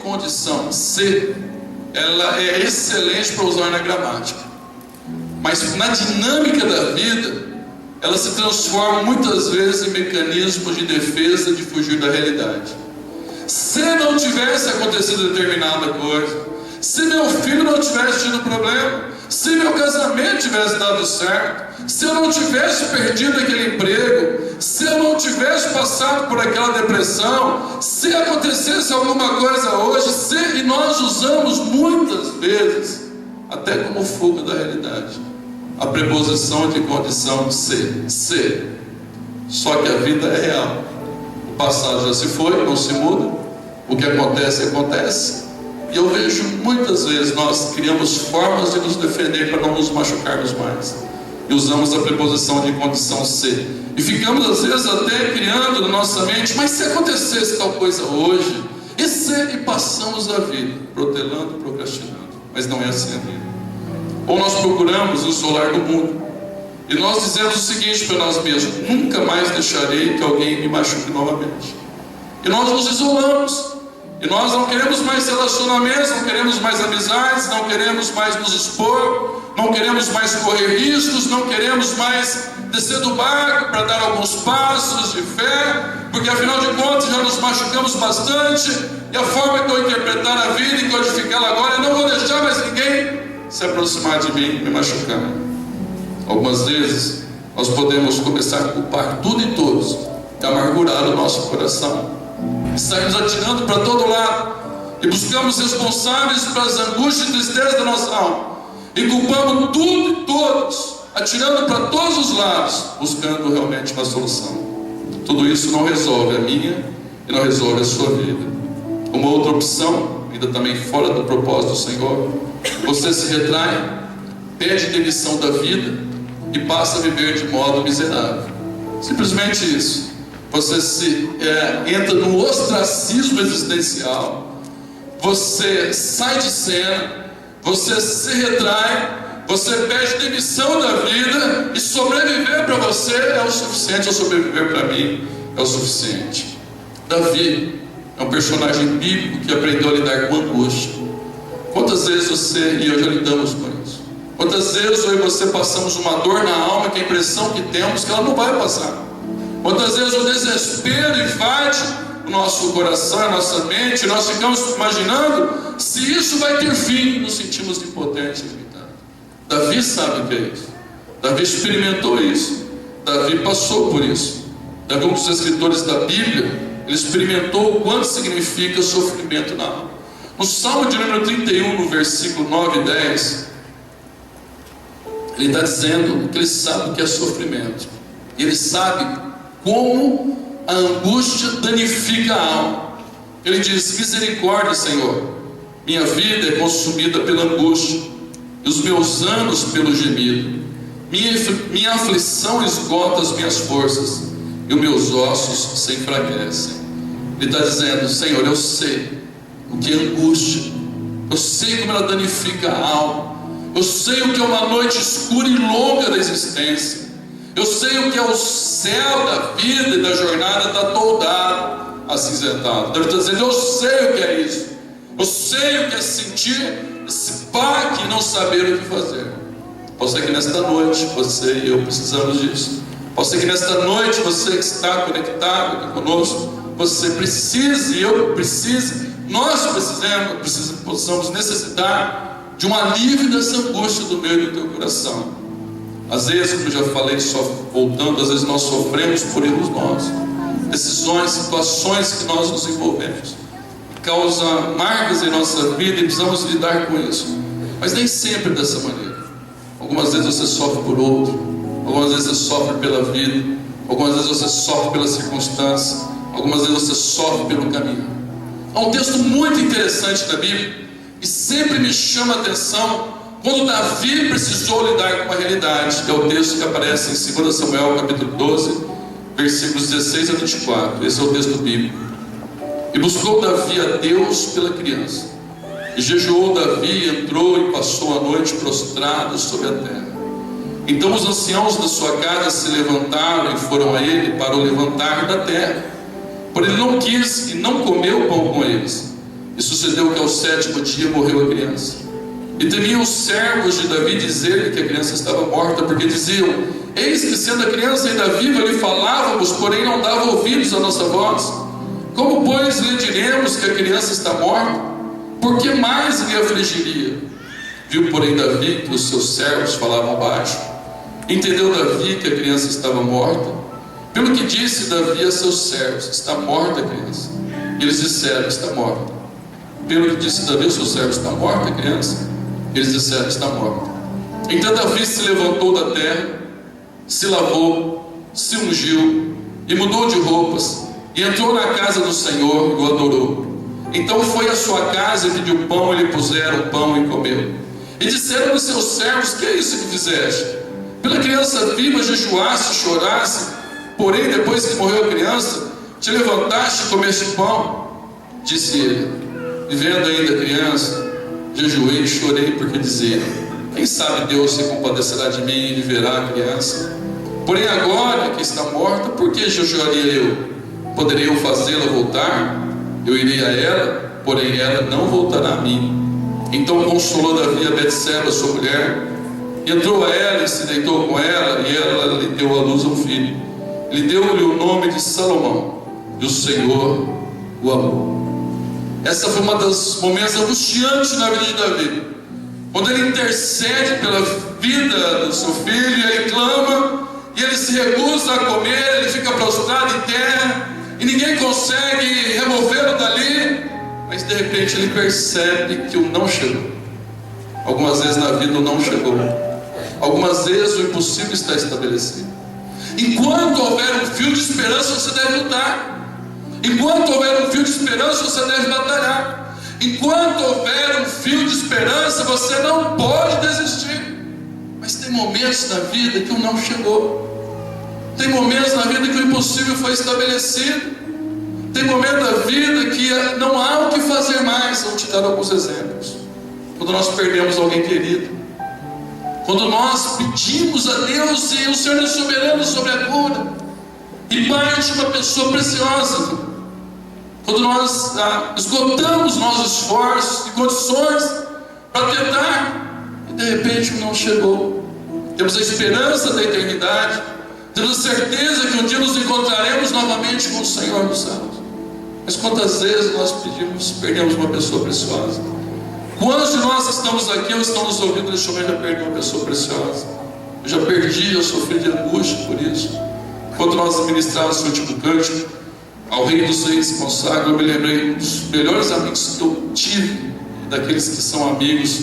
condição se, ela é excelente para usar na gramática, mas na dinâmica da vida, ela se transforma muitas vezes em mecanismo de defesa, de fugir da realidade. Se não tivesse acontecido determinada coisa, se meu filho não tivesse tido problema, se meu casamento tivesse dado certo, se eu não tivesse perdido aquele emprego, se eu não tivesse passado por aquela depressão, se acontecesse alguma coisa hoje, e nós usamos muitas vezes, até como fuga da realidade, a preposição de condição se. Só que a vida é real. O passado já se foi, não se muda. O que acontece, acontece. E eu vejo muitas vezes nós criamos formas de nos defender para não nos machucarmos mais. E usamos a preposição de condição se. E ficamos às vezes até criando na nossa mente, mas se acontecesse tal coisa hoje, e passamos a vida protelando, procrastinando. Mas não é assim a vida. Ou nós procuramos nos isolar do mundo, e nós dizemos o seguinte para nós mesmos: nunca mais deixarei que alguém me machuque novamente. E nós nos isolamos, e nós não queremos mais relacionamentos, não queremos mais amizades, não queremos mais nos expor, não queremos mais correr riscos, não queremos mais descer do barco para dar alguns passos de fé, porque afinal de contas já nos machucamos bastante, e a forma que eu interpretar a vida e codificá-la agora, eu não vou deixar mais ninguém se aproximar de mim, me machucar. Algumas vezes nós podemos começar a culpar tudo e todos, e amargurar o nosso coração, e saímos atirando para todo lado, e buscamos responsáveis para as angústias e tristezas da nossa alma, e culpamos tudo e todos, atirando para todos os lados, buscando realmente uma solução. Tudo isso não resolve a minha e não resolve a sua vida. Uma outra opção, ainda também fora do propósito do Senhor: você se retrai, pede demissão da vida e passa a viver de modo miserável. Simplesmente isso. Você entra no ostracismo existencial, você sai de cena, você se retrai, você pede demissão da vida, e sobreviver para você é o suficiente, ou sobreviver para mim é o suficiente. Davi é um personagem bíblico que aprendeu a lidar com angústia. Quantas vezes você e eu já lidamos com isso? Quantas vezes eu e você passamos uma dor na alma que a impressão que temos que ela não vai passar? Quantas vezes o desespero invade o nosso coração, a nossa mente, e nós ficamos imaginando se isso vai ter fim, nos sentimos impotentes e limitados. Davi sabe o que é isso. Davi experimentou isso. Davi passou por isso. Davi, um dos escritores da Bíblia, ele experimentou o quanto significa sofrimento na alma. No Salmo de número 31, no versículo 9 e 10, ele está dizendo que ele sabe o que é sofrimento. Ele sabe como a angústia danifica a alma. Ele diz: misericórdia, Senhor, minha vida é consumida pela angústia, e os meus anos pelo gemido. Minha aflição esgota as minhas forças, e os meus ossos se enfraquecem. Ele está dizendo: Senhor, eu sei o que é angústia, eu sei como ela danifica a alma, eu sei o que é uma noite escura e longa da existência, eu sei o que é o céu da vida e da jornada está toldado, acinzentado. Deus está dizendo: eu sei o que é isso, eu sei o que é sentir esse baque e não saber o que fazer. Pode ser que nesta noite você e eu precisamos disso. Pode ser que nesta noite você que está conectado aqui conosco, você precise, e eu precise, nós possamos necessitar de um alívio dessa angústia do meu e do teu coração. Às vezes, como eu já falei, só voltando, às vezes nós sofremos por erros nossos, decisões, situações que nós nos envolvemos, causa marcas em nossa vida e precisamos lidar com isso, mas nem sempre dessa maneira. Algumas vezes você sofre por outro, algumas vezes você sofre pela vida, algumas vezes você sofre pelas circunstâncias, algumas vezes você sofre pelo caminho. Há um texto muito interessante da Bíblia e sempre me chama a atenção quando Davi precisou lidar com uma realidade, que é o texto que aparece em 2 Samuel capítulo 12, versículos 16 a 24. Esse é o texto bíblico. E buscou Davi a Deus pela criança, e jejuou Davi, entrou e passou a noite prostrado sobre a terra. Então os anciãos da sua casa se levantaram e foram a ele para o levantar da terra. Porém ele não quis e não comeu pão com eles. E E sucedeu que ao 7º dia morreu a criança. E temiam os servos de Davi dizer-lhe que a criança estava morta, porque diziam: eis que sendo a criança ainda viva lhe falávamos, porém não dava ouvidos à nossa voz. Como pois lhe diremos que a criança está morta? Por que mais lhe afligiria? Viu porém Davi que os seus servos falavam baixo. Entendeu Davi que a criança estava morta. Pelo que disse Davi a seus servos: está morta a criança. E eles disseram: está morta. Pelo que disse Davi aos seus servos: está morta a criança. Eles disseram: está morta. Então Davi se levantou da terra, se lavou, se ungiu e mudou de roupas, e entrou na casa do Senhor e o adorou. Então foi à sua casa e pediu pão, e lhe puseram pão e comeu. E disseram aos seus servos: que é isso que fizeste? Pela criança viva jejuaste, choraste, porém depois que morreu a criança, te levantaste e comeste pão. Disse ele: e vendo ainda a criança, jejuei e chorei, porque dizia: quem sabe Deus se compadecerá de mim e viverá a criança? Porém agora que está morta, por que jejuaria eu? Poderei eu fazê-la voltar? Eu irei a ela, porém ela não voltará a mim. Então consolou Davi a Betseba, sua mulher, e entrou a ela e se deitou com ela, e ela lhe deu à luz um filho. Lhe deu-lhe o nome de Salomão, e o Senhor o amou. Essa foi uma dos momentos angustiantes na vida de Davi, quando ele intercede pela vida do seu filho, e ele clama, e ele se recusa a comer, ele fica prostrado em terra, e ninguém consegue removê-lo dali, mas de repente ele percebe que o não chegou. Algumas vezes na vida o não chegou, algumas vezes o impossível está estabelecido. Enquanto houver um fio de esperança, você deve lutar. Enquanto houver um fio de esperança, você deve batalhar. Enquanto houver um fio de esperança, você não pode desistir. Mas tem momentos na vida que o não chegou. Tem momentos na vida que o impossível foi estabelecido. Tem momentos da vida que não há o que fazer mais. Vou te dar alguns exemplos. Quando nós perdemos alguém querido, quando nós pedimos a Deus e o Senhor é soberano sobre a cura, e parte uma pessoa preciosa, quando nós esgotamos nossos esforços e condições para tentar, e de repente não chegou. Temos a esperança da eternidade, temos a certeza que um dia nos encontraremos novamente com o Senhor nos céus. Mas quantas vezes nós perdemos uma pessoa preciosa? Quantos de nós que estamos aqui ou estão nos ouvindo neste momento já perdeu uma pessoa preciosa? Eu já perdi, eu sofri de angústia por isso. Quando nós ministrávamos esse último cântico, ao Rei dos Reis se consagra, eu me lembrei dos melhores amigos que eu tive, daqueles que são amigos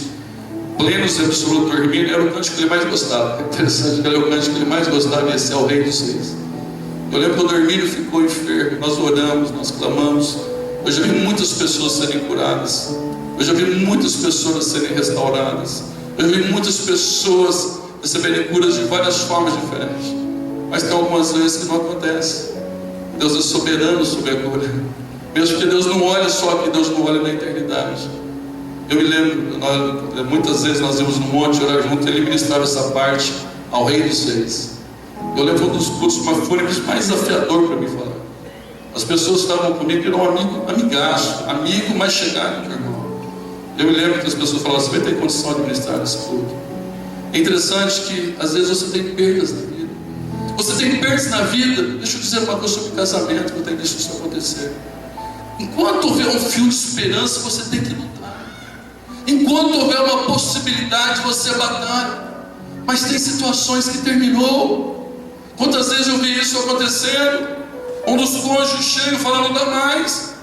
plenos e absolutos. O Hermínio era o cântico que ele mais gostava. É interessante, que ele é o cântico que ele mais gostava, e esse é o Rei dos Reis. Eu lembro quando o Hermínio ficou enfermo, nós oramos, nós clamamos. Eu já vi muitas pessoas serem curadas, eu já vi muitas pessoas serem restauradas, eu já vi muitas pessoas receberem curas de várias formas diferentes. Mas tem algumas vezes que não acontece. Deus é soberano sobre a cura. Mesmo que Deus não olhe só aqui, Deus não olha na eternidade. Eu me lembro, muitas vezes nós íamos no monte orar junto, ele ministrava essa parte ao Rei dos Reis. Eu lembro um dos cultos mafônicos mais desafiador para mim falar. As pessoas estavam comigo, eram amigaço, amigo mais chegado que irmão. Eu me lembro que as pessoas falavam: você vai ter condição de ministrar esse culto. É interessante que às vezes você tem perdas na vida. Você tem perdas na vida. Deixa eu dizer uma coisa sobre casamento, que eu tenho visto isso acontecer. Enquanto houver um fio de esperança, você tem que lutar. Enquanto houver uma possibilidade, você batalha. Mas tem situações que terminou. Quantas vezes eu vi isso acontecendo? Um dos cônjuges chega e fala: não dá mais.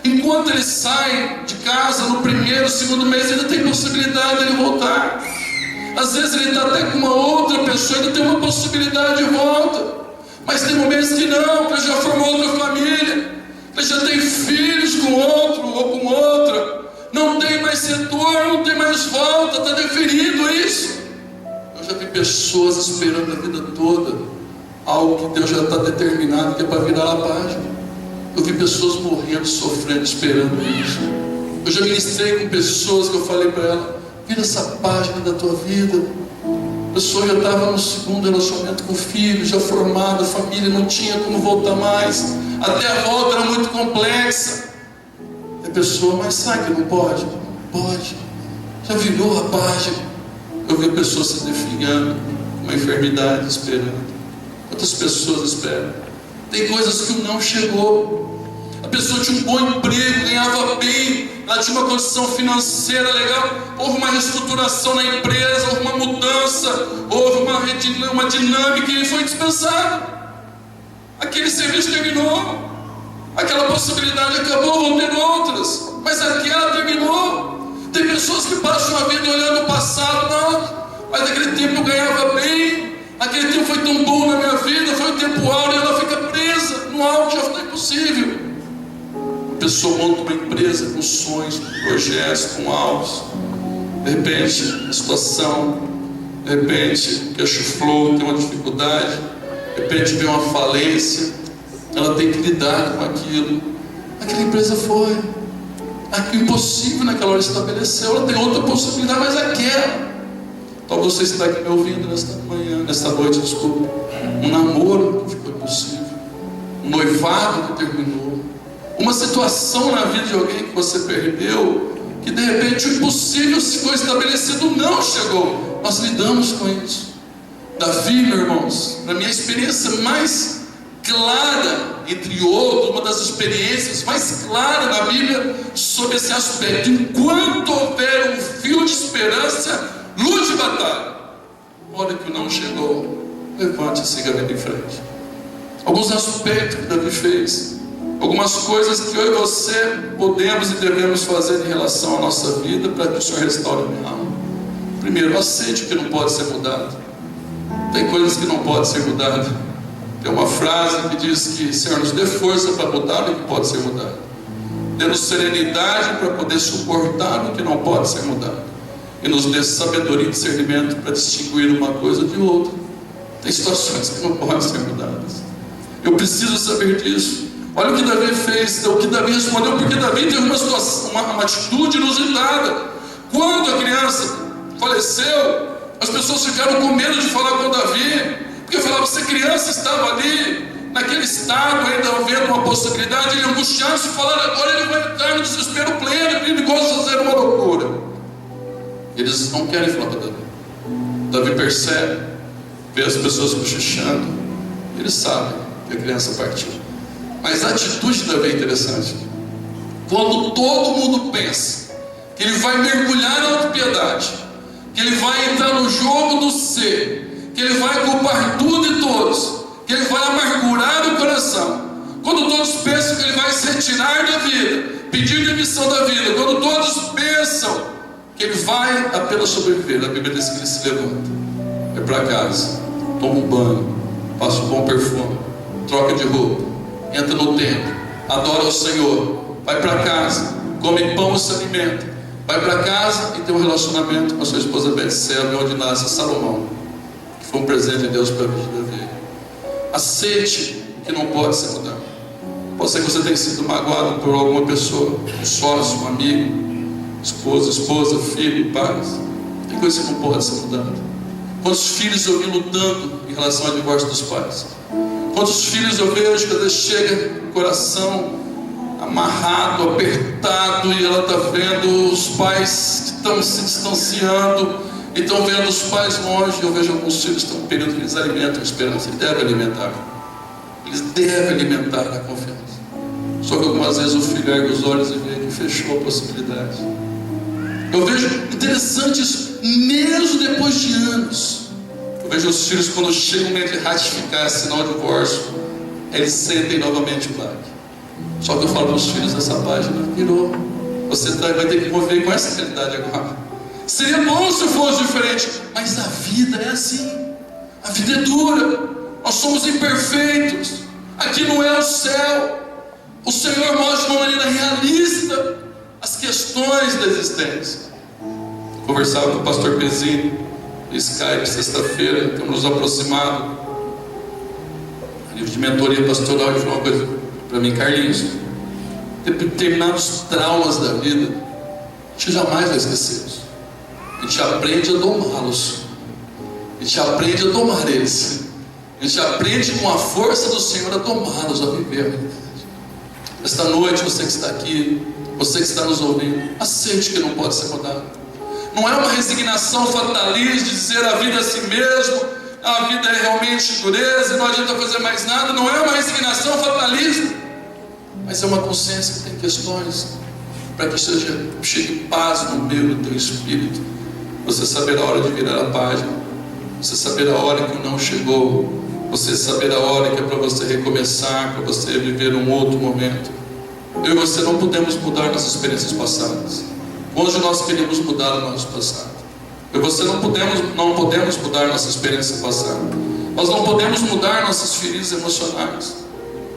Enquanto ele sai de casa no primeiro, segundo mês, ainda tem possibilidade de ele voltar. Às vezes ele está até com uma outra pessoa, ainda tem uma possibilidade de volta. Mas tem momentos que não, que ele já formou outra família, que ele já tem filhos com outro ou com outra. Não tem mais retorno, não tem mais volta, está definido isso. Eu já vi pessoas esperando a vida toda algo que Deus já está determinado, que é para virar a página. Eu vi pessoas morrendo, sofrendo, esperando isso. Eu já ministrei com pessoas que eu falei para ela: vira essa página da tua vida. A pessoa já estava no segundo relacionamento com o filho, já formado, a família não tinha como voltar mais. Até a volta era muito complexa. De pessoa, mas sabe que não pode? Pode. Já virou a página. Eu vi a pessoa se definhando, uma enfermidade esperando. Quantas pessoas esperam? Tem coisas que não chegou. A pessoa tinha um bom emprego, ganhava bem, ela tinha uma condição financeira legal, houve uma reestruturação na empresa, houve uma mudança, houve uma dinâmica e foi dispensado. Aquele serviço terminou, aquela possibilidade acabou, vão ter outras, mas aquela terminou. Tem pessoas que passam a vida olhando o passado, não, mas naquele tempo eu ganhava bem, aquele tempo foi tão bom na minha vida, foi um tempo áureo, e ela fica presa no algo que já foi impossível. A pessoa monta uma empresa com sonhos, com projetos, com alvos. De repente, a situação, de repente, cash flow, tem uma dificuldade, de repente vem uma falência, ela tem que lidar com aquilo. Aquela empresa foi. Aquilo impossível naquela hora estabeleceu, ela tem outra possibilidade, mas aquela. Talvez você está aqui me ouvindo nesta noite, desculpa. Um namoro que ficou impossível, um noivado que terminou, uma situação na vida de alguém que você perdeu, que de repente o impossível se foi estabelecido não chegou. Nós lidamos com isso. Davi, meus irmãos, na minha experiência mais clara, entre outros, uma das experiências mais claras na Bíblia sobre esse aspecto: enquanto houver um fio de esperança, lute e batalha. Hora que o não chegou, levante e siga em frente. Alguns aspectos que Davi fez, algumas coisas que eu e você podemos e devemos fazer em relação à nossa vida para que o Senhor restaure a minha alma. Primeiro, aceite o que não pode ser mudado. Tem coisas que não podem ser mudadas. Tem uma frase que diz que: Senhor, nos dê força para mudar o que pode ser mudado. Dê-nos serenidade para poder suportar o que não pode ser mudado. E nos dê sabedoria e discernimento para distinguir uma coisa de outra. Tem situações que não podem ser mudadas. Eu preciso saber disso. Olha o que Davi fez, o que Davi respondeu, porque Davi teve uma atitude inusitada. Quando a criança faleceu, as pessoas ficaram com medo de falar com Davi, porque falavam: se a criança estava ali, naquele estado, ainda vendo uma possibilidade, ele angustiado, se falar agora, ele vai entrar no desespero pleno, ele gosta de fazer uma loucura. Eles não querem falar para Davi. Davi percebe, vê as pessoas cochichando, eles sabem que a criança partiu. Mas a atitude de Davi é interessante. Quando todo mundo pensa que ele vai mergulhar na autopiedade, que ele vai entrar no jogo do ser, que ele vai culpar tudo e todos, que ele vai amargurar o coração, quando todos pensam que ele vai se retirar da vida, pedir demissão da vida, quando todos pensam que ele vai apenas sobreviver, a Bíblia diz que ele se levanta, vai para casa, toma um banho, passa um bom perfume, troca de roupa, entra no templo, adora o Senhor, vai para casa, come pão e se alimenta, vai para casa e tem um relacionamento com a sua esposa Betseba, onde nasce Salomão, que foi um presente de Deus para a vida de Davi. Aceite o que não pode ser mudado. Pode ser que você tenha sido magoado por alguma pessoa, um sócio, um amigo, esposa, filho, pais. Tem coisa que não pode ser mudada. Quantos filhos eu vi lutando em relação ao divórcio dos pais? Quantos filhos eu vejo que às vezes chega com o coração amarrado, apertado, e ela está vendo os pais que estão se distanciando, e estão vendo os pais longe. Eu vejo alguns filhos que estão no período que eles alimentam a esperança. Eles devem alimentar. Eles devem alimentar a confiança. Só que algumas vezes o filho ergue os olhos e vê que fechou a possibilidade. Eu vejo interessante isso, mesmo depois de anos. Eu vejo os filhos, quando chegam o momento de ratificar, assinar o divórcio, eles sentem novamente o baque. Só que eu falo para os filhos dessa página: virou. Você vai ter que conviver com essa realidade agora. Seria bom se fosse diferente, mas a vida é assim. A vida é dura. Nós somos imperfeitos. Aqui não é o céu. O Senhor mostra de uma maneira realista as questões da existência. Conversava com o pastor Pezinho no Skype sexta-feira, estamos nos aproximado a nível de mentoria pastoral. Ele falou uma coisa para mim: Carlinhos, determinados traumas da vida a gente jamais vai esquecer. A gente aprende a domá-los, a gente aprende a domar eles, a gente aprende com a força do Senhor a domá-los, a viver a realidade. Esta noite, você que está aqui, você que está nos ouvindo, aceite que não pode ser mudado. Não é uma resignação fatalista de dizer a vida é assim mesmo, a vida é realmente dureza e não adianta fazer mais nada. Não é uma resignação fatalista, mas é uma consciência que tem questões, para que chegue paz no meio do teu espírito. Você saber a hora de virar a página, você saber a hora que o não chegou, você saber a hora que é para você recomeçar, para você viver um outro momento. Eu e você não podemos mudar nossas experiências passadas. Hoje nós queremos mudar o nosso passado. Eu e você não podemos mudar nossa experiência passada. Nós não podemos mudar nossas feridas emocionais.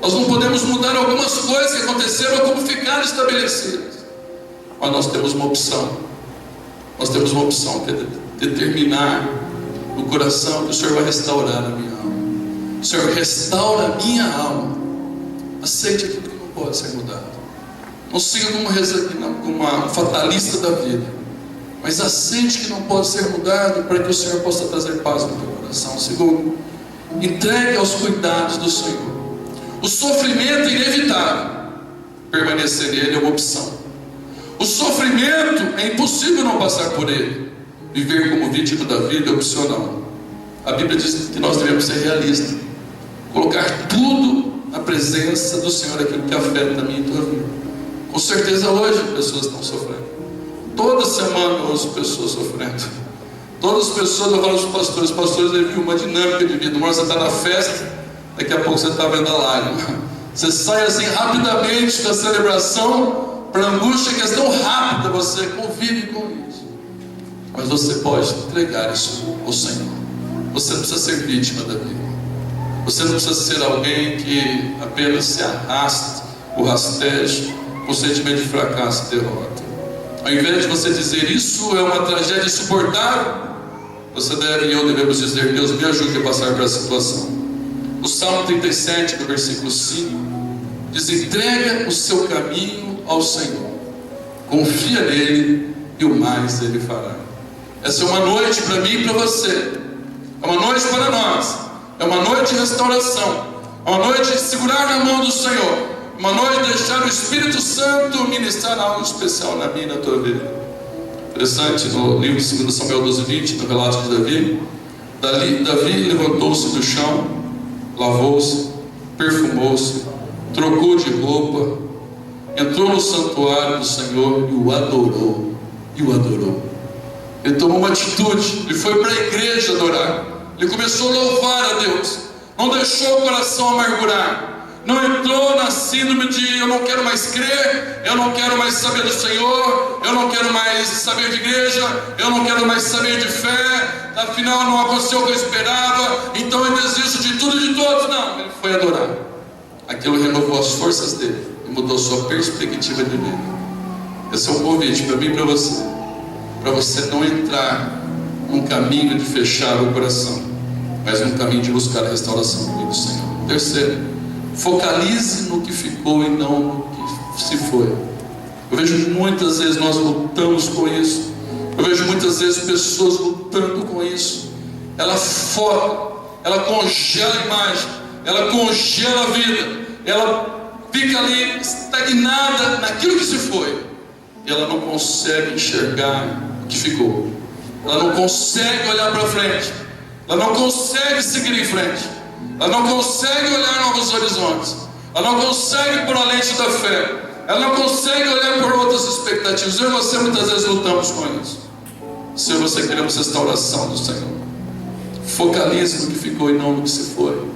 Nós não podemos mudar algumas coisas que aconteceram ou como ficaram estabelecidas. Mas nós temos uma opção. Nós temos uma opção que é determinar no coração que o Senhor vai restaurar a minha alma. O Senhor restaura a minha alma. Aceite aquilo que não pode ser mudado. Não siga como uma fatalista da vida, mas aceite que não pode ser mudado, para que o Senhor possa trazer paz no teu coração. Segundo, entregue aos cuidados do Senhor. O sofrimento é inevitável, permanecer nele é uma opção. O sofrimento é impossível não passar por ele. Viver como vítima da vida é opcional. A Bíblia diz que nós devemos ser realistas, colocar tudo na presença do Senhor, aquilo que afeta a minha e a tua vida. Com certeza hoje pessoas estão sofrendo. Toda semana eu ouço pessoas sofrendo. Todas as pessoas, eu falo para os pastores viram uma dinâmica de vida. Uma hora você está na festa, daqui a pouco você está vendo a lágrima. Você sai assim rapidamente da celebração para a angústia, que é tão rápida, você convive com isso. Mas você pode entregar isso ao Senhor. Você não precisa ser vítima da vida. Você não precisa ser alguém que apenas se arrasta, o rasteja, com sentimento de fracasso e derrota. Ao invés de você dizer isso é uma tragédia insuportável, você deve e eu devemos dizer: Deus, me ajude a passar por essa situação. No Salmo 37, no versículo 5, diz: entrega o seu caminho ao Senhor, confia nele e o mais ele fará. Essa é uma noite para mim e para você, é uma noite para nós, é uma noite de restauração, é uma noite de segurar na mão do Senhor, uma noite de deixar o Espírito Santo ministrar algo especial na minha e na tua vida. Interessante, no livro de 2 Samuel 12:20, no relato de Davi levantou-se do chão, lavou-se, perfumou-se, trocou de roupa, entrou no santuário do Senhor e o adorou. Ele tomou uma atitude, ele foi para a igreja adorar, ele começou a louvar a Deus, não deixou o coração amargurar, não entrou na síndrome de eu não quero mais crer, eu não quero mais saber do Senhor, eu não quero mais saber de igreja, eu não quero mais saber de fé, afinal não aconteceu o que eu esperava, então eu desisto de tudo e de todos. Não, ele foi adorar. Aquilo renovou as forças dele e mudou sua perspectiva de vida. Esse é um convite para mim e para você não entrar num caminho de fechar o coração, mas num caminho de buscar a restauração do Senhor. Terceiro, focalize no que ficou e não no que se foi. Eu vejo muitas vezes nós lutamos com isso. Eu vejo muitas vezes pessoas lutando com isso. Ela foca, ela congela a imagem, ela congela a vida, ela fica ali estagnada naquilo que se foi. E ela não consegue enxergar o que ficou. Ela não consegue olhar para frente. Ela não consegue seguir em frente. Ela não consegue olhar novos horizontes. Ela não consegue por além da fé. Ela não consegue olhar por outras expectativas. Eu e você muitas vezes lutamos com isso. Se eu e você queremos restauração do Senhor, focalize no que ficou e não no que se foi.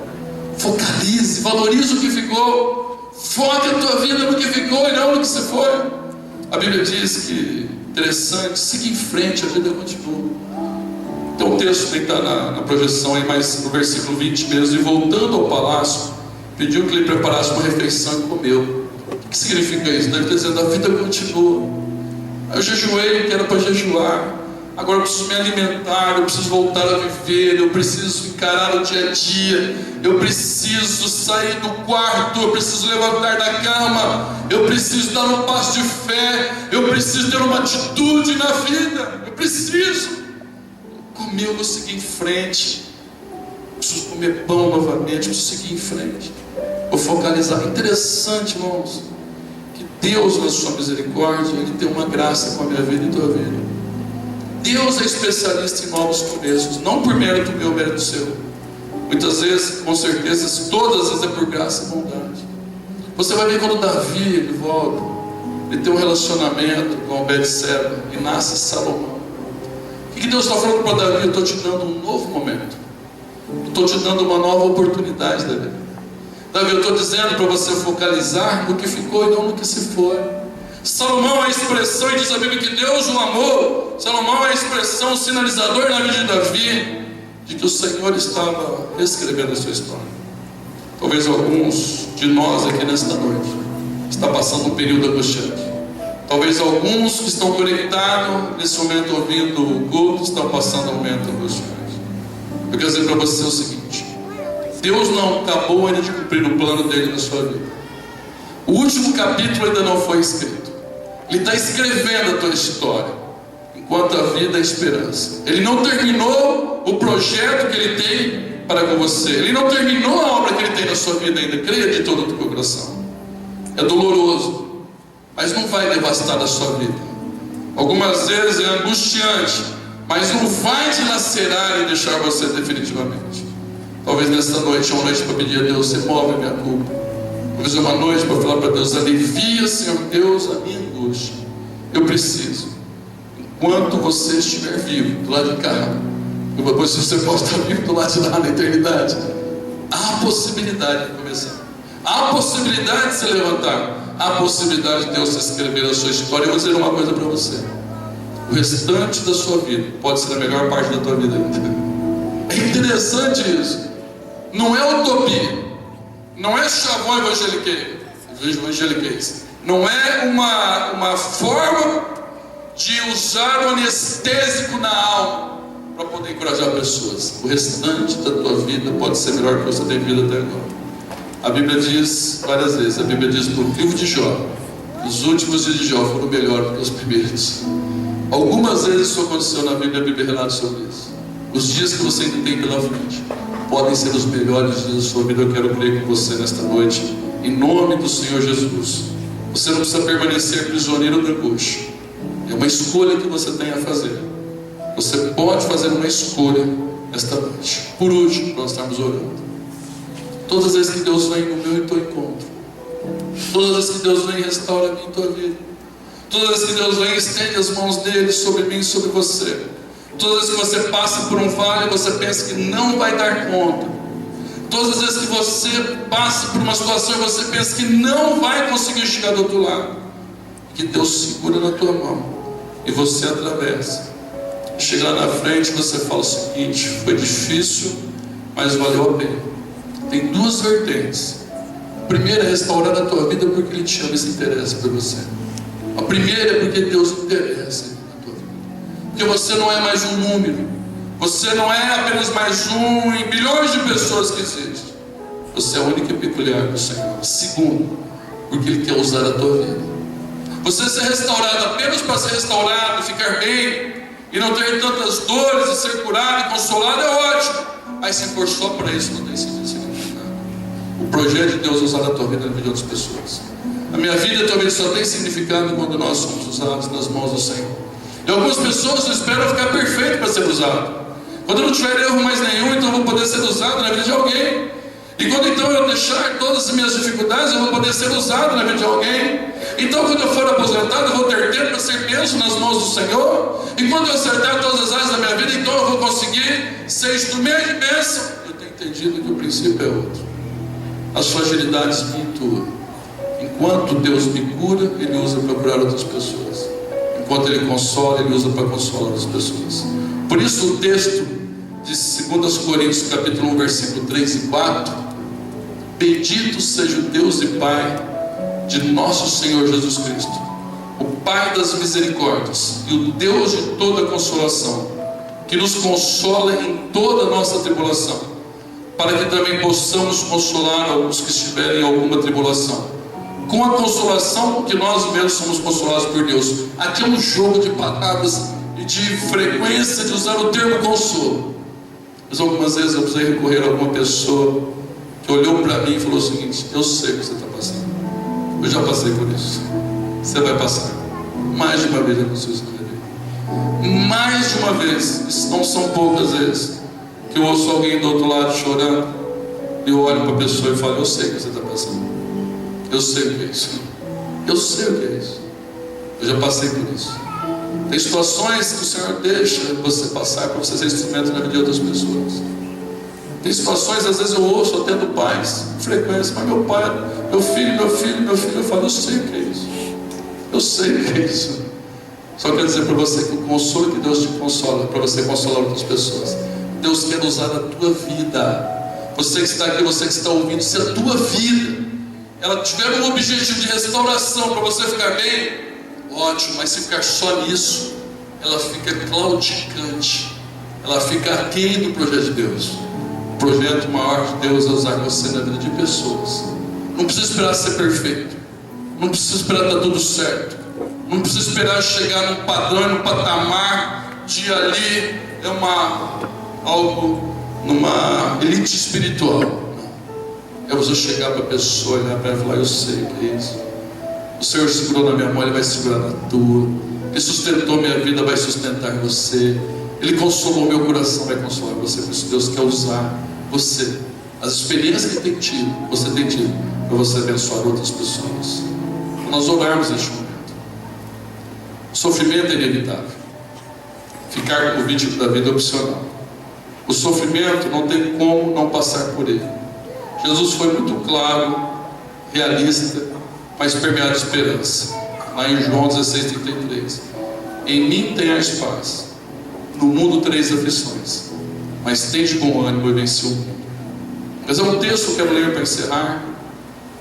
Focalize, valorize o que ficou. Foque a tua vida no que ficou e não no que se foi. A Bíblia diz que, interessante, siga em frente, a vida continua. Tem um texto que está na projeção aí, mas no versículo 20 mesmo: e voltando ao palácio, pediu que lhe preparasse uma refeição e comeu. O que significa isso? Deve estar dizendo: a vida continua. Eu jejuei, que era para jejuar, agora eu preciso me alimentar, eu preciso voltar a viver, eu preciso encarar o dia a dia, eu preciso sair do quarto, eu preciso levantar da cama, eu preciso dar um passo de fé, eu preciso ter uma atitude na vida, eu preciso comer, eu vou seguir em frente, preciso comer pão novamente, preciso seguir em frente, vou focalizar. Interessante, irmãos, Deus, na sua misericórdia, Ele tem uma graça com a minha vida e tua vida. Deus é especialista em novos começos, não por mérito meu, mérito seu. Muitas vezes, com certeza, todas as vezes é por graça e bondade. Você vai ver quando Davi ele volta, ele tem um relacionamento com Betseba e nasce Salomão. O que Deus está falando para Davi? Eu estou te dando um novo momento, eu estou te dando uma nova oportunidade, Davi. Davi, eu estou dizendo para você focalizar no que ficou e não no que se foi. Salomão é a expressão, e diz a Bíblia que Deus o amou. Salomão é a expressão, o sinalizador na vida de Davi, de que o Senhor estava reescrevendo a sua história. Talvez alguns de nós aqui nesta noite está passando um período angustiante. Talvez alguns que estão conectados nesse momento ouvindo o culto estão passando um momento angustiante. Eu quero dizer para você o seguinte: Deus não acabou ainda de cumprir o plano dele na sua vida. O último capítulo ainda não foi escrito. Ele está escrevendo a tua história, enquanto a vida é esperança. Ele não terminou o projeto que Ele tem para com você. Ele não terminou a obra que Ele tem na sua vida ainda. Creia de todo o teu coração. É doloroso, mas não vai devastar a sua vida. Algumas vezes é angustiante, mas não vai te lacerar e deixar você definitivamente. Talvez nesta noite é uma noite para pedir a Deus: remove a minha culpa. Talvez é uma noite para falar para Deus: alivia, Senhor Deus, a minha angústia. Eu preciso. Enquanto você estiver vivo do lado de cá, e depois se você pode estar vivo do lado de lá na eternidade, há a possibilidade de começar, há a possibilidade de se levantar, há a possibilidade de Deus escrever a sua história. Eu vou dizer uma coisa para você: o restante da sua vida pode ser a melhor parte da tua vida ainda. É interessante isso. Não é utopia, não é chavão evangeliquez, não é uma forma de usar o anestésico na alma para poder encorajar pessoas. O restante da tua vida pode ser melhor que você tem vivido até agora. A Bíblia diz várias vezes, a Bíblia diz no livro de Jó, os últimos dias de Jó foram melhores do que os primeiros. Algumas vezes isso aconteceu na Bíblia, a Bíblia relata sobre isso. Os dias que você ainda tem pela frente podem ser os melhores dias da sua vida. Eu quero crer com você nesta noite, em nome do Senhor Jesus. Você não precisa permanecer prisioneiro da angústia. É uma escolha que você tem a fazer. Você pode fazer uma escolha esta noite. Por último, nós estamos orando. Todas as vezes que Deus vem no meu e teu encontro, todas as vezes que Deus vem restaura a minha e tua vida, todas as vezes que Deus vem estende as mãos dele sobre mim e sobre você, todas as vezes que você passa por um vale e você pensa que não vai dar conta, todas as vezes que você passa por uma situação e você pensa que não vai conseguir chegar do outro lado, que Deus segura na tua mão e você atravessa. Chega lá na frente e você fala o seguinte: foi difícil, mas valeu a pena. Tem duas vertentes. A primeira é restaurar a tua vida porque Ele te ama e se interessa por você. A primeira é porque Deus interessa na tua vida. Porque você não é mais um número. Você não é apenas mais um em bilhões de pessoas que existem. Você é único e peculiar do Senhor. Segundo, porque Ele quer usar a tua vida. Você ser restaurado apenas para ser restaurado, ficar bem e não ter tantas dores, e ser curado e consolado, é ótimo. Mas se for só para isso, não tem sentido. O projeto de Deus usar a tua vida na vida de outras pessoas. A minha vida talvez só tem significado quando nós somos usados nas mãos do Senhor. E algumas pessoas esperam ficar perfeito para ser usado. Quando eu não tiver erro mais nenhum, então eu vou poder ser usado na vida de alguém. E quando então eu deixar todas as minhas dificuldades, eu vou poder ser usado na vida de alguém. Então quando eu for aposentado, eu vou ter tempo para ser bênção nas mãos do Senhor. E quando eu acertar todas as áreas da minha vida, então eu vou conseguir ser instrumento de bênção. Eu tenho entendido que o princípio é outro. As fragilidades me intuam. Enquanto Deus me cura, Ele usa para curar outras pessoas. Enquanto Ele consola, Ele usa para consolar outras pessoas. Por isso o texto de 2 Coríntios capítulo 1, versículo 3 e 4: bendito seja o Deus e Pai de nosso Senhor Jesus Cristo, o Pai das misericórdias e o Deus de toda consolação, que nos consola em toda a nossa tribulação, para que também possamos consolar os que estiverem em alguma tribulação, com a consolação com que nós mesmos somos consolados por Deus. Aqui é um jogo de palavras e de frequência de usar o termo consolo. Mas algumas vezes eu precisei recorrer a alguma pessoa que olhou para mim e falou o seguinte: eu sei o que você está passando, eu já passei por isso. Você vai passar mais de uma vez com seus filhos. Mais de uma vez. Isso não são poucas vezes que eu ouço alguém do outro lado chorando e eu olho para a pessoa e falo: eu sei o que você está passando. Eu sei o que é isso. Eu sei o que é isso. Eu já passei por isso. Tem situações que o Senhor deixa você passar para você ser instrumento na vida de outras pessoas. Tem situações, às vezes eu ouço até do pais, com frequência: mas meu pai, meu filho, eu falo: eu sei o que é isso. Eu sei o que é isso. Só quero dizer para você que o consolo que Deus te consola, para você consolar outras pessoas, Deus quer usar a tua vida. Você que está aqui, você que está ouvindo, se a tua vida ela tiver um objetivo de restauração para você ficar bem, ótimo. Mas se ficar só nisso, ela fica claudicante, ela fica aquém do projeto de Deus. O projeto maior de Deus é usar você na vida de pessoas. Não precisa esperar ser perfeito, não precisa esperar estar tudo certo, não precisa esperar chegar num padrão, num patamar de ali numa elite espiritual. É você chegar para a pessoa, olhar para ela e falar: eu sei o que é isso. O Senhor segurou na minha mão, Ele vai segurar na tua. Ele sustentou minha vida, vai sustentar você. Ele consolou meu coração, vai consolar você. Por isso Deus quer usar você. As experiências que você tem tido, para você abençoar outras pessoas. Para nós orarmos neste momento. O sofrimento é inevitável. Ficar como vítima da vida é opcional. O sofrimento não tem como não passar por ele. Jesus foi muito claro, realista, mas permeado de esperança. Lá em João 16:33. Em mim tenhais paz. No mundo tereis aflições, mas tende bom ânimo, eu venci o mundo. Mas é um texto que eu quero ler para encerrar,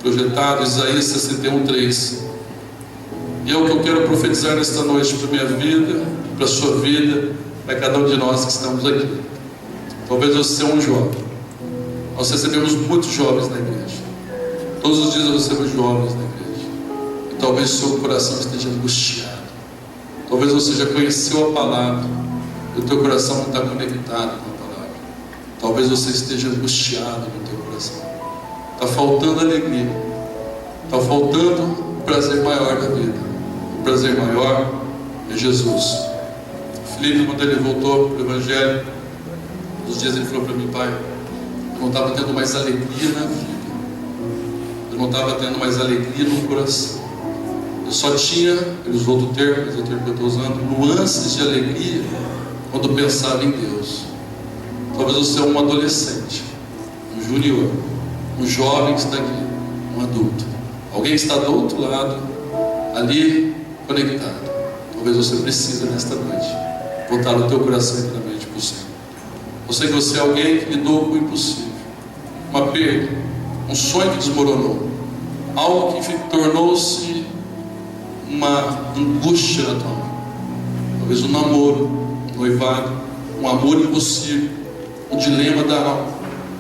projetado, Isaías 61:3. E é o que eu quero profetizar nesta noite para a minha vida, para a sua vida, para cada um de nós que estamos aqui. Talvez você seja um jovem. Nós recebemos muitos jovens na igreja. Todos os dias eu recebo jovens na igreja. E talvez o seu coração esteja angustiado. Talvez você já conheceu a palavra e o teu coração não está conectado com a palavra. Talvez você esteja angustiado no teu coração. Está faltando alegria. Está faltando o prazer maior da vida. O prazer maior é Jesus. Filipe, quando ele voltou para o Evangelho, uns dias ele falou para mim: pai, eu não estava tendo mais alegria na vida. Eu não estava tendo mais alegria no coração. Eu só tinha, ele usou outro termo, mas é o termo que eu estou usando, nuances de alegria quando pensava em Deus. Talvez você é um adolescente, um junior, um jovem que está aqui, um adulto. Alguém que está do outro lado, ali, conectado. Talvez você precise nesta noite voltar o teu coração inteiramente para o Senhor. Eu sei que você é alguém que lidou com o impossível, uma perda, um sonho que desmoronou, algo que tornou-se uma angústia na tua alma. Talvez um namoro, um noivado, um amor impossível, um dilema da alma,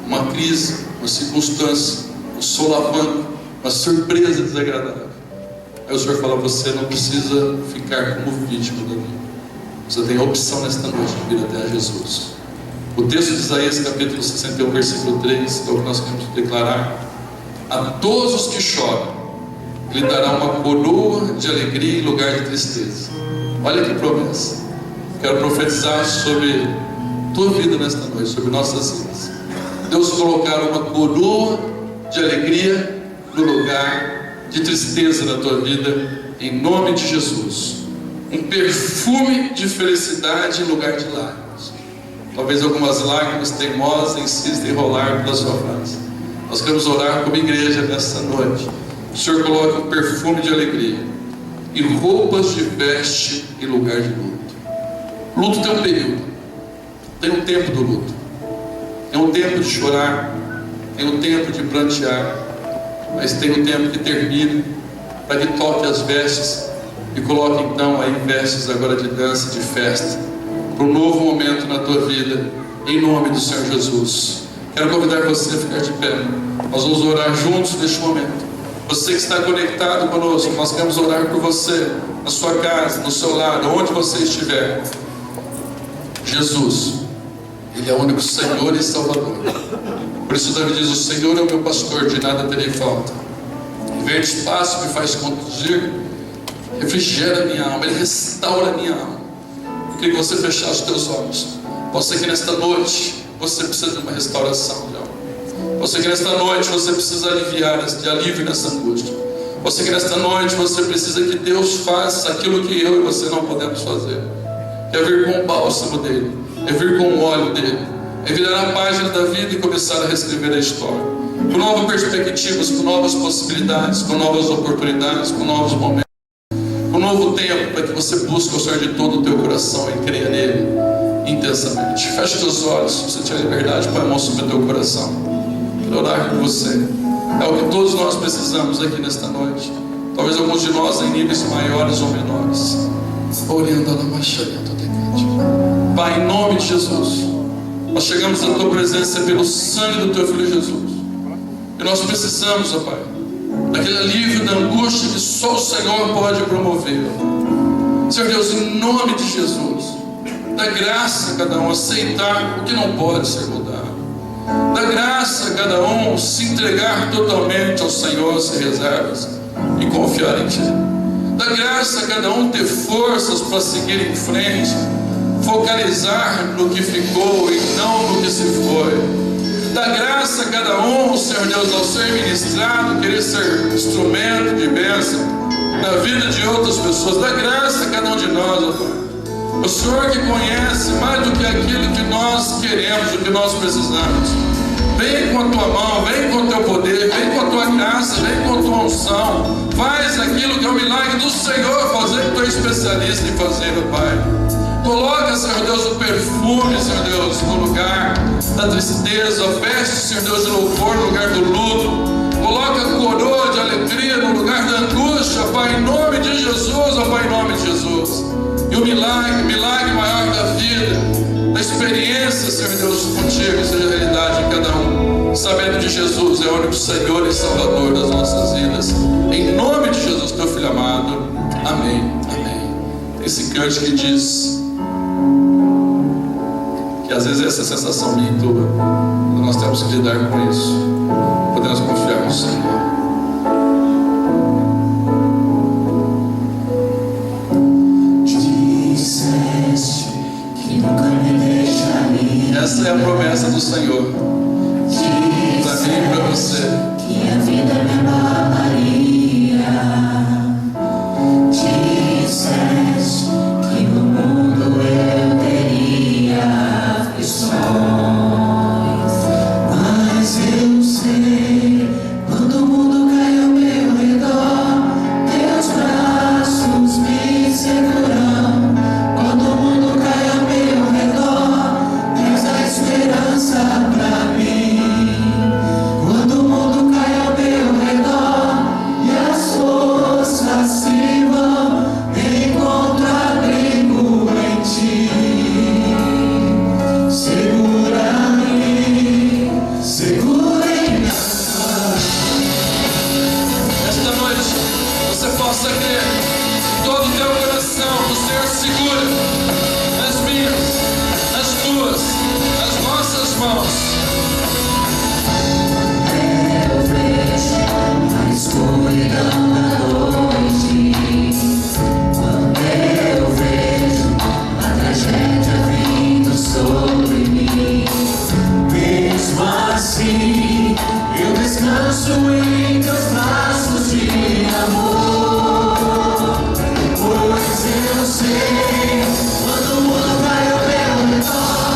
uma crise, uma circunstância, um solavanco, uma surpresa desagradável. Aí o Senhor fala: você não precisa ficar como vítima da vida. Você tem a opção nesta noite de vir até a Jesus. O texto de Isaías capítulo 61, versículo 3, é o que nós queremos declarar: a todos os que choram, Ele dará uma coroa de alegria em lugar de tristeza. Olha que promessa. Quero profetizar sobre tua vida nesta noite, sobre nossas vidas. Deus colocará uma coroa de alegria no lugar de tristeza na tua vida, em nome de Jesus. Um perfume de felicidade em lugar de lágrimas. Talvez algumas lágrimas teimosas insistem em rolar pela sua face. Nós queremos orar como igreja nesta noite. O Senhor coloca um perfume de alegria e roupas de veste em lugar de luto. Luto tem um período, tem um tempo do luto, tem um tempo de chorar, tem um tempo de prantear, mas tem um tempo que termina, para que toque as vestes e coloque então aí vestes agora de dança, de festa, para um novo momento na tua vida, em nome do Senhor Jesus. Quero convidar você a ficar de pé. Nós vamos orar juntos neste momento. Você que está conectado conosco, nós queremos orar por você, na sua casa, no seu lar, onde você estiver. Jesus, Ele é o único Senhor e Salvador. Por isso Davi diz: o Senhor é o meu pastor, de nada terei falta. Em verdes pastos me faz conduzir refrigera a minha alma, Ele restaura a minha alma. Eu queria que você fechasse os teus olhos. Pode ser que nesta noite você precisa de uma restauração de alma. Pode ser que nesta noite você precisa de alívio nessa angústia. Pode ser que nesta noite você precisa que Deus faça aquilo que eu e você não podemos fazer. É vir com o bálsamo dEle, é vir com o óleo dEle, é virar a página da vida e começar a reescrever a história, com novas perspectivas, com novas possibilidades, com novas oportunidades, com novos momentos, com um novo tempo, para que você busque o Senhor de todo o teu coração e creia nele intensamente. Feche os teus olhos, se você tiver liberdade, põe a mão sobre o teu coração. Quero orar com você. É o que todos nós precisamos aqui nesta noite. Talvez alguns de nós em níveis maiores ou menores. Orando a Machareta. Pai, em nome de Jesus, nós chegamos à tua presença pelo sangue do teu Filho Jesus. E nós precisamos, ó Pai, daquele alívio da angústia que só o Senhor pode promover. Senhor Deus, em nome de Jesus, dá graça a cada um aceitar o que não pode ser mudado. Dá graça a cada um se entregar totalmente ao Senhor sem reservas e confiar em Ti. Dá graça a cada um ter forças para seguir em frente, focalizar no que ficou e não no que se foi. Dá graça a cada um, Senhor Deus, ao ser ministrado, querer ser instrumento de bênção na vida de outras pessoas. Dá graça a cada um de nós, ó Pai. O Senhor que conhece mais do que aquilo que nós queremos, o que nós precisamos. Vem com a tua mão, vem com o teu poder, vem com a tua graça, vem com a tua unção. Faz aquilo que é o milagre do Senhor fazer, que tu és especialista em fazer, ó Pai. Coloca, Senhor Deus, o perfume, Senhor Deus, no lugar da tristeza. Veste, Senhor Deus, de louvor no lugar do luto. Coloca a coroa de alegria no lugar da angústia, Pai, em nome de Jesus, ó Pai, em nome de Jesus. E o milagre maior da vida, da experiência, Senhor Deus, contigo, seja realidade em cada um, sabendo que Jesus é o único Senhor e Salvador das nossas vidas. Em nome de Jesus, teu Filho amado. Amém. Amém. Esse cântico que diz que às vezes essa sensação minha e tua, nós temos que lidar com isso. Podemos confiar no Senhor. Essa é a promessa do Senhor para mim e para você. Que a vida me abalaria. Disseste que no mundo eu teria aflições, mas eu sei, quando o mundo cai ao meu redor, teus braços me seguram. Quando o mundo cai ao meu redor, tens a esperança pra mim. Quando o mundo cai ao meu redor e as forças se vão, encontro abrigo em ti. Segura-me, segura em mim. Esta noite você possa crer em todo o teu coração, o Senhor segura nas minhas, nas tuas, nas nossas mãos. Eu vejo a escuridão da noite, quando eu vejo a tragédia vindo sobre mim, mesmo assim eu descanso em teus braços de amor, pois eu sei, quando o mundo cai ao meu redor,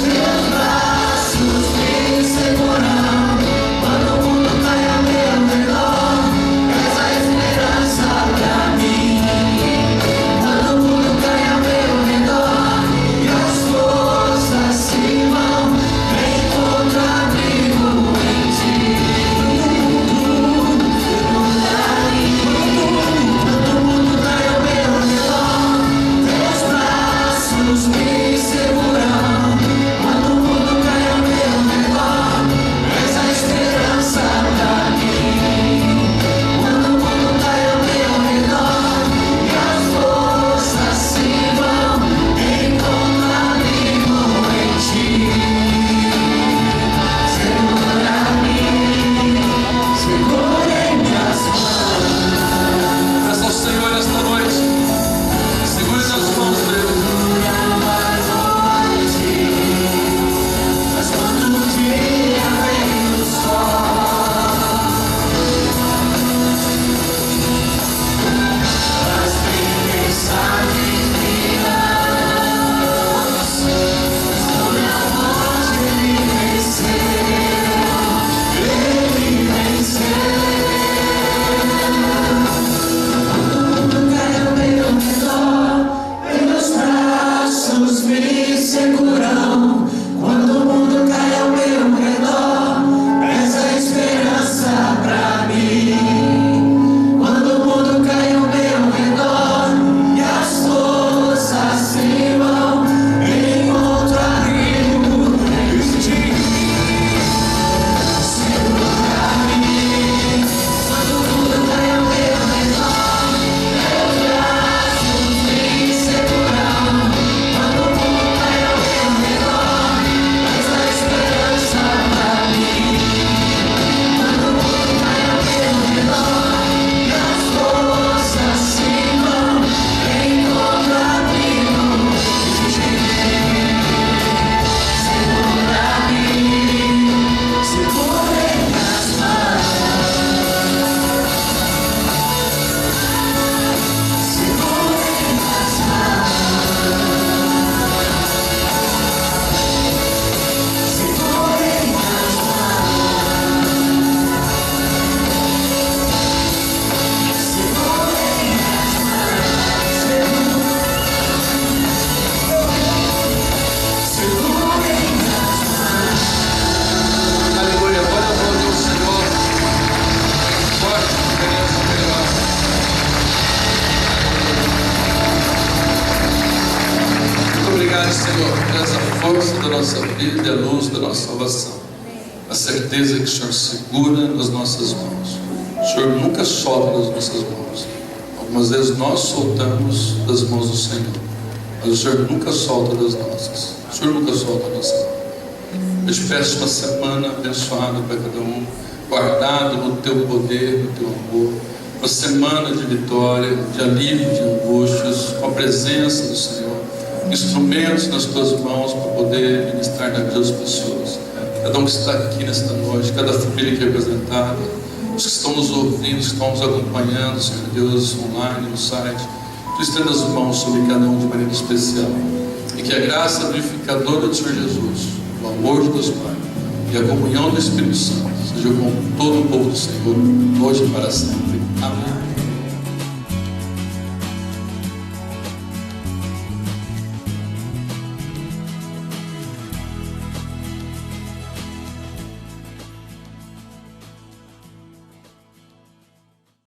teus braços me força da nossa vida e a luz da nossa salvação. A certeza que o Senhor segura nas nossas mãos. O Senhor nunca solta das nossas mãos. Algumas vezes nós soltamos das mãos do Senhor, mas o Senhor nunca solta das nossas. O Senhor nunca solta a nossa mão. Eu te peço uma semana abençoada para cada um, guardado no teu poder, no teu amor. Uma semana de vitória, de alívio, de angústias, com a presença do Senhor. Instrumentos nas tuas mãos para poder ministrar na vida das pessoas. Cada um que está aqui nesta noite, cada família que é representada, os que estão nos ouvindo, os que estão nos acompanhando, Senhor Deus, online, no site. Tu estenda as mãos sobre cada um de maneira especial. E que a graça vivificadora do Senhor Jesus, o amor de Deus Pai e a comunhão do Espírito Santo seja com todo o povo do Senhor, hoje e para sempre. Amém.